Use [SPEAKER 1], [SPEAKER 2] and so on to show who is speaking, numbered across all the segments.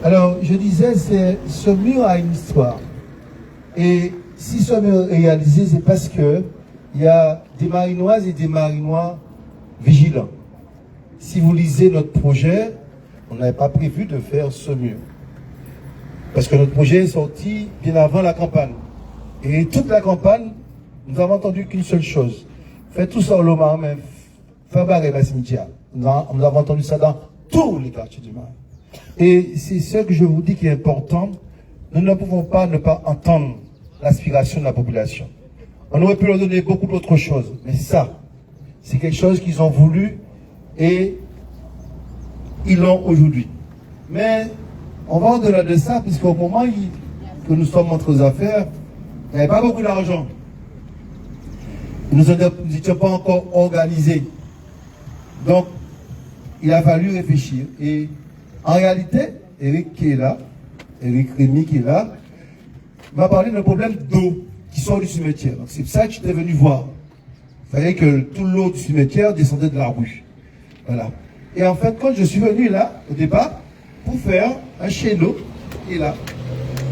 [SPEAKER 1] Alors, je disais, ce mur a une histoire. Et si ce mur est réalisé, c'est parce que il y a des marinoises et des marinois vigilants. Si vous lisez notre projet, on n'avait pas prévu de faire ce mur. Parce que notre projet est sorti bien avant la campagne. Et toute la campagne, nous n'avons entendu qu'une seule chose. Faites tout ça au Lomar, mais faire barrer la cimetière. Nous avons entendu ça dans tous les quartiers du Marais. Et c'est ce que je vous dis qui est important. Nous ne pouvons pas ne pas entendre l'aspiration de la population. On aurait pu leur donner beaucoup d'autres choses, mais ça, c'est quelque chose qu'ils ont voulu et ils l'ont aujourd'hui. Mais on va au-delà de ça, puisqu'au moment que nous sommes entre aux affaires, il n'y avait pas beaucoup d'argent. Nous n'étions pas encore organisés. Donc, il a fallu réfléchir. Et en réalité, Eric qui est là, Eric Rémy qui est là, m'a parlé d'un problème d'eau qui sort du cimetière. Donc c'est ça que j'étais venu voir. Il fallait que tout l'eau du cimetière descendait de la rue. Voilà. Et en fait, quand je suis venu là, au départ, pour faire un chéneau qui est là,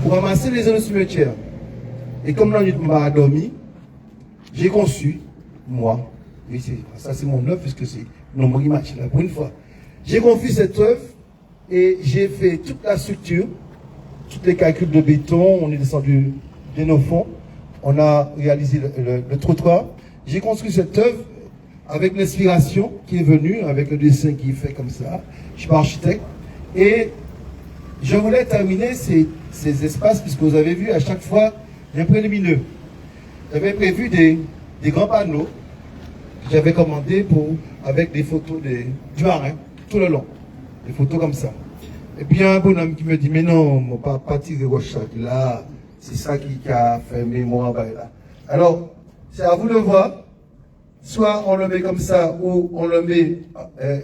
[SPEAKER 1] pour ramasser les eaux du cimetière. Et comme là, on m'a dormi, j'ai conçu, moi, et ça c'est mon œuvre, puisque c'est mon image là, pour une fois. J'ai conçu cette œuvre et j'ai fait toute la structure, tous les calculs de béton, on est descendu bien au fond, on a réalisé le trottoir. J'ai construit cette œuvre avec l'inspiration qui est venue, avec le dessin qui est fait comme ça. Je suis pas architecte. Et je voulais terminer ces espaces, puisque vous avez vu à chaque fois, un prélimineux. J'avais prévu des grands panneaux que j'avais commandés avec des photos du marin, tout le long. Des photos comme ça. Et puis il y a un bonhomme qui me dit, mais non, mon papa tiré Rochard, là, c'est ça qui a fait mémoire. Là. Alors, c'est à vous de voir. Soit on le met comme ça, ou on le met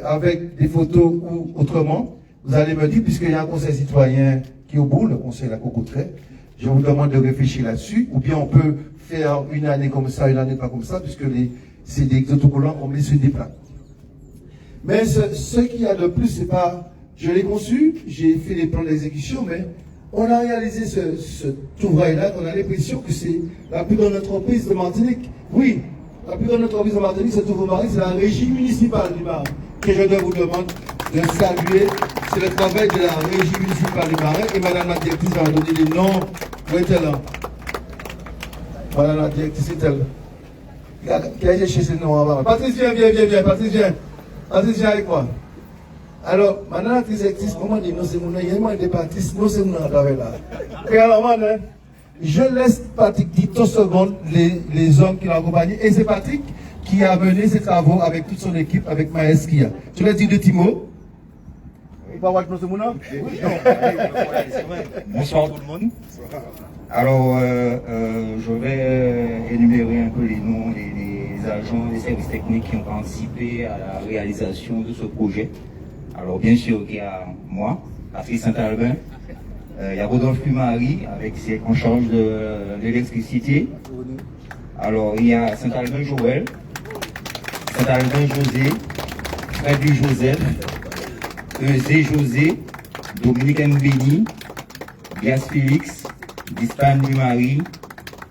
[SPEAKER 1] avec des photos, ou autrement. Vous allez me dire, puisqu'il y a un conseil citoyen qui est au bout, le conseil la Cocotrait, je vous demande de réfléchir là-dessus, ou bien on peut faire une année comme ça, une année pas comme ça, puisque c'est des autocollants qu'on met sur des plats. Mais ce qu'il y a de plus, c'est pas... Je l'ai conçu, j'ai fait les plans d'exécution, mais on a réalisé cet ouvrage-là qu'on a l'impression que c'est la plus grande entreprise de Martinique. Oui, la plus grande entreprise de Martinique, c'est Nouveau-Marais, c'est la régie municipale du Marais, que je vous demande de saluer. C'est le travail de la régie municipale du Marais, et madame la directrice va donner les noms. Où est-elle là? Madame la directrice, c'est elle. Qui a cherché ces noms en bas? Patrice, viens, Patrice, viens. Patrice, viens avec moi. Alors, madame la directrice, comment dire, non, c'est mon nom, il y a moins de Patrice, non, c'est mon nom, là. Et alors, madame, je laisse Patrick dire 30 secondes les hommes qui l'ont accompagné, et c'est Patrick qui a mené ses travaux avec toute son équipe, avec Maës Kia. Tu l'as dit de Timo?
[SPEAKER 2] Bonsoir tout le monde. Alors, je vais énumérer un peu les noms des agents, des services techniques qui ont participé à la réalisation de ce projet. Alors, bien sûr, il y a moi, Patrice Saint-Albin, il y a Rodolphe Lumari, en charge de l'électricité. Alors, il y a Saint-Albin Joël, Saint-Albin José, Frédéric Joseph, Eusé José, Dominique Mbeni, Bias Félix, Dispan Lumari,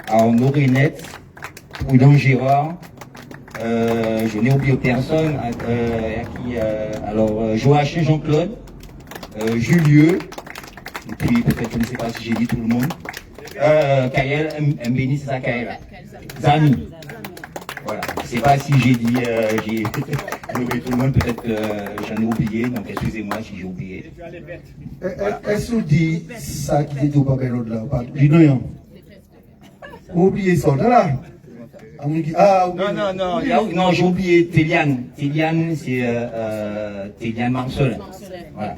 [SPEAKER 2] Arnaud Renette, Prudent Gérard, je n'ai oublié personne, Joachim Jean-Claude, Julieu, et puis peut-être je ne sais pas si j'ai dit tout le monde, Kael Mbeni, c'est ça Kael, Zami. Voilà, je ne sais pas si j'ai dit, j'ai oublié tout le monde, peut-être que j'en ai oublié, donc excusez-moi si j'ai oublié.
[SPEAKER 1] Est-ce que vous dites ça qui est au papier l'autre là? Vous oubliez ça là?
[SPEAKER 2] Non, j'ai oublié Téliane. Téliane, c'est Téliane Marcel. Voilà.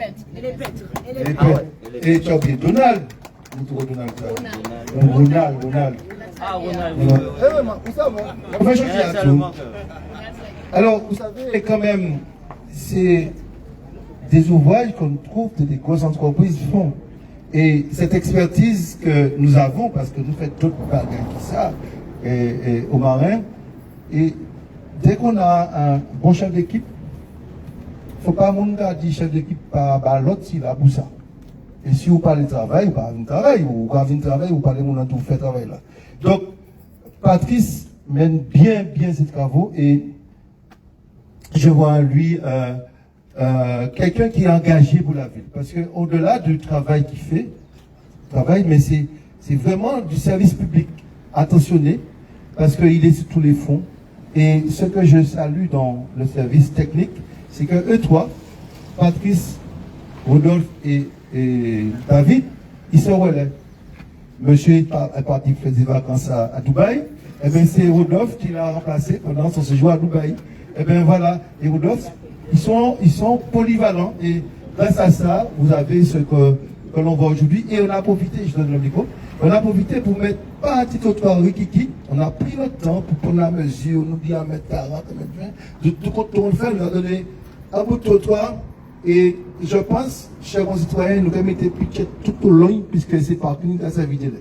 [SPEAKER 1] Et tu as oublié Donald. Ronald.
[SPEAKER 2] Ah, Ronald.
[SPEAKER 1] Alors, vous savez, quand même, c'est des ouvrages qu'on trouve que des grosses entreprises font. Et cette expertise que nous avons, parce que nous faisons d'autres bagages qui ça, au marin, et dès qu'on a un bon chef d'équipe, il ne faut pas dire chef d'équipe par l'autre s'il a pour ça. Et si vous parlez de travail, vous parlez de travail, vous parlez de travail, vous parlez de tout fait travail là. Donc, Patrice mène bien ses travaux et je vois en lui quelqu'un qui est engagé pour la ville. Parce qu'au-delà du travail qu'il fait, mais c'est vraiment du service public attentionné, parce qu'il est sur tous les fonds. Et ce que je salue dans le service technique, c'est que eux trois, Patrice, Rodolphe et David, ils se relèvent. Monsieur est parti faire des vacances à Dubaï. Et bien c'est Rodolphe qui l'a remplacé pendant son séjour à Dubaï. Et bien voilà, et Rodolphe, ils sont polyvalents. Et grâce à ça, vous avez ce que l'on voit aujourd'hui. Et on a profité, je donne le micro, on a profité pour mettre pas un petit trottoir rikiki. On a pris notre temps pour prendre la mesure, nous dire à mettre 40, à mettre 20. De tout côté, on le fait, on a donné un bout de trottoir. Et je pense, chers concitoyens, nous devons mettre pitcher tout au long, puisque c'est parking dans sa vidéo.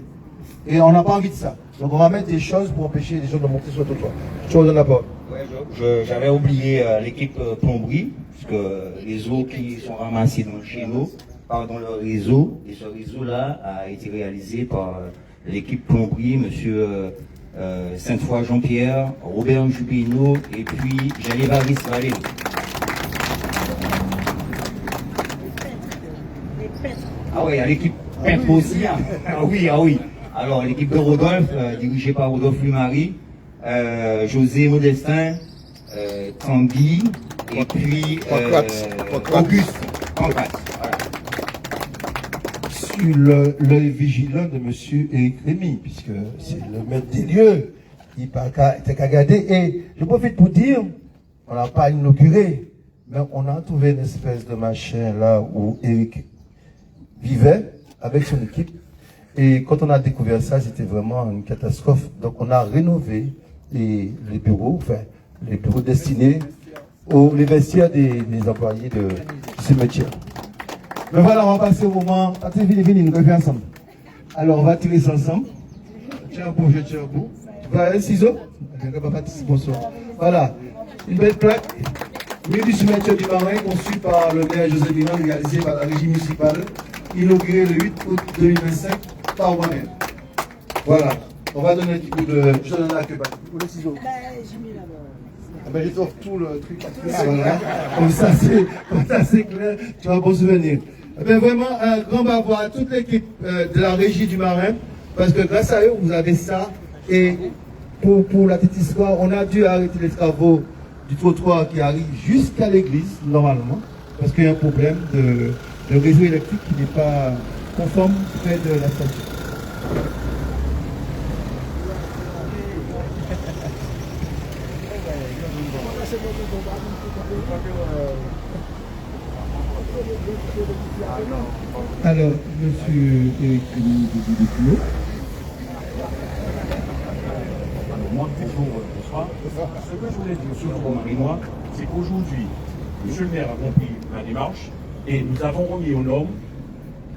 [SPEAKER 1] Et on n'a pas envie de ça. Donc on va mettre des choses pour empêcher les gens de monter sur le trottoir. Je vous donne la parole.
[SPEAKER 2] Ouais, j'avais oublié l'équipe plomberie, puisque les eaux qui sont ramassées chez nous, dans le réseau, et ce réseau-là a été réalisé par l'équipe plomberie, monsieur Sainte-Foy Jean-Pierre, Robert Jubino, et puis Jean-Évariste Valéry. Ah oui, il y a l'équipe peintre aussi. Hein. Ah oui. Alors, l'équipe de Rodolphe, dirigée par Rodolphe Lumari, José Modestin, Tanguy, et puis Auguste Pancrate. Voilà.
[SPEAKER 1] Sur l'œil vigilant de M. Éric Rémy, puisque c'est le maître des lieux, il était qu'à garder. Et je profite pour dire, on n'a pas inauguré, mais on a trouvé une espèce de machin là où Éric vivait avec son équipe. Et quand on a découvert ça, c'était vraiment une catastrophe. Donc on a rénové les bureaux destinés les vestiaires des employés de ce métier. Mais voilà, on va passer au moment. Attends, venez, nous revenons ensemble. Alors on va tirer ça ensemble. Tiens un bout, je tiens un bout. Tu vas un ciseau? Bonsoir. Voilà, une belle plaque. Mieux du cimetière du Marin, conçu par le maire José Binan, réalisé par la régie municipale, inauguré le 8 août 2025 par moi-même. Voilà, on va donner un petit coup de. Je donne la queue, pour le ciseau.
[SPEAKER 3] J'ai mis là-bas.
[SPEAKER 1] Ben, j'étoffe tout le truc. Voilà. Comme ça, c'est clair, tu as un bon souvenir. Ben, vraiment, un grand bravo à toute l'équipe de la régie du Marin, parce que grâce à eux, vous avez ça. Et pour la petite histoire, on a dû arrêter les travaux du trottoir qui arrive jusqu'à l'église, normalement, parce qu'il y a un problème de réseau électrique qui n'est pas conforme près de la station. Alors, monsieur Éric Rémy du Culot.
[SPEAKER 4] Moi, bonsoir. Ce que je voulais dire sur le Marinois, c'est qu'aujourd'hui, M. le maire a compris la démarche et nous avons remis aux normes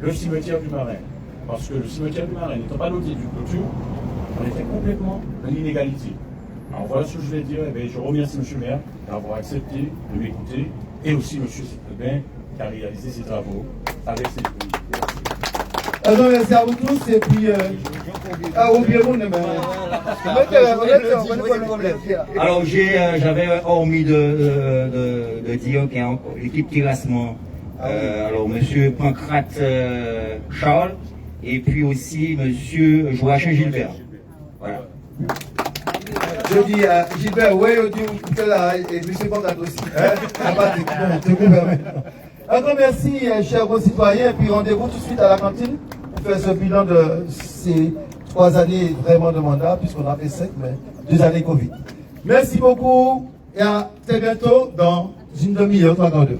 [SPEAKER 4] le cimetière du Marin. Parce que le cimetière du Marin n'étant pas doté d'une clôture, on était complètement en inégalité. Alors voilà ce que je voulais dire. Et je remercie M. le maire d'avoir accepté de m'écouter et aussi M. Septebin qui a réalisé ses travaux avec ses produits.
[SPEAKER 1] Alors, merci à vous tous et puis.
[SPEAKER 2] Alors j'avais omis de dire qu'il y a l'équipe terrassement. Alors monsieur Pancrate Charles et puis aussi monsieur Joachim Gilbert. Voilà.
[SPEAKER 1] Je dis à Gilbert, oui, on dit que là, et monsieur Pancrate aussi. Encore merci, chers concitoyens, et puis rendez-vous tout de suite à la cantine pour faire ce bilan de ces 3 années vraiment de mandat, puisqu'on a fait 5, mais 2 années Covid. Merci beaucoup et à très bientôt dans une demi-heure, 3 quarts d'heure.